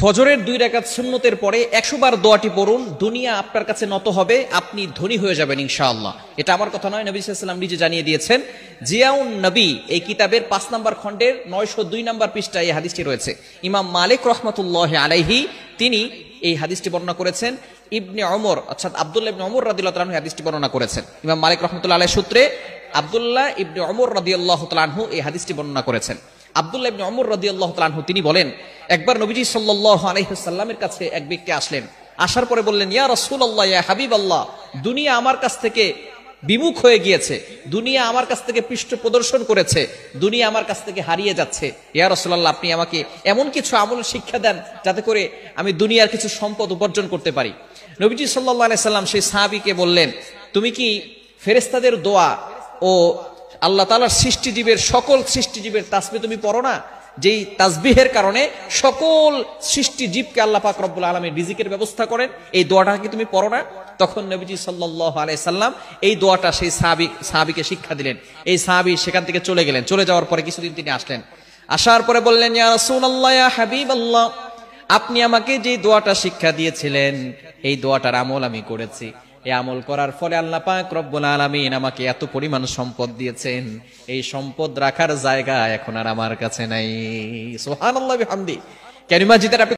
ফজরের 2 রাকাত সুন্নতের পরে 100 বার দোয়াটি পড়ুন, দুনিয়া আপনার কাছে নত হবে, আপনি ধনী হয়ে যাবেন ইনশাআল্লাহ। এটা আমার কথা নয়, নবী সাল্লাল্লাহু আলাইহি ওয়াসাল্লাম নিজে জানিয়ে দিয়েছেন। জিয়াউন নবী এই কিতাবের 5 নম্বর খণ্ডের 902 নম্বর পৃষ্ঠায় এই হাদিসটি রয়েছে। ইমাম মালিক রাহমাতুল্লাহি আলাইহি তিনি এই হাদিসটি বর্ণনা করেছেন। ইবনে ওমর অর্থাৎ আব্দুল্লাহ ইবনে ওমর রাদিয়াল্লাহু তাআলা হাদিসটি বর্ণনা করেছেন। ইমাম মালিক রাহমাতুল্লাহি আলাইহি সূত্রে আব্দুল্লাহ ইবনে ওমর রাদিয়াল্লাহু তাআলা এই হাদিসটি বর্ণনা করেছেন। আব্দুল্লাহ ইবনে ওমর রাদিয়াল্লাহু তাআলা তিনি বলেন, একবার নবীজি সাল্লাল্লাহু আলাইহি ওয়াসাল্লামের কাছে এক ব্যক্তি আসলেন। আসার পরে বললেন, ইয়া রাসূলুল্লাহ, ইয়া হাবিবাল্লাহ, দুনিয়া আমার কাছ থেকে বিমুখ হয়ে গিয়েছে, দুনিয়া আমার কাছ থেকে পৃষ্ঠ প্রদর্শন করেছে, দুনিয়া আমার কাছ থেকে হারিয়ে যাচ্ছে। ইয়া রাসূলুল্লাহ, আপনি আমাকে এমন কিছু আমল শিক্ষা দেন যাতে করে আমি দুনিয়ার কিছু সম্পদ উপার্জন করতে পারি। নবীজি সাল্লাল্লাহু আলাইহি সাল্লাম সেই সাহাবীকে বললেন, তুমি কি ফেরেশতাদের দোয়া ও আল্লাহ তাআলার সৃষ্টিজীবের সকল সৃষ্টিজীবের তাসবিহ তুমি পড়ো না? যেই তাসবিহের কারণে সকল সৃষ্টিজীবকে আল্লাহ পাক রব্বুল আলামিন রিজিকের ব্যবস্থা করেন, এই দোয়াটা কি তুমি পড়ো না? তখন নবীজি সাল্লাল্লাহু আলাইহি সাল্লাম এই দোয়াটা সেই সাহাবীকে শিক্ষা দিলেন। এই সাহাবী সেখান থেকে চলে গেলেন। চলে যাওয়ার পরে কিছুদিন তিনি আসলেন। আসার পরে বললেন, ইয়া রাসূলুল্লাহ, ইয়া হাবিবাল্লাহ, আপনি আমাকে যে দোয়াটা শিক্ষা দিয়েছিলেন এই দোয়াটার আমল আমি করেছি। এই আমল করার ফলে আল্লাহ পাক রব্বুল আলামিন আমাকে এত পরিমাণ সম্পদ দিয়েছেন, এই সম্পদ রাখার জায়গা এখন আর আমার কাছে নাই। সুবহানাল্লাহ বিহামদি। কালিমা জিতার আপনি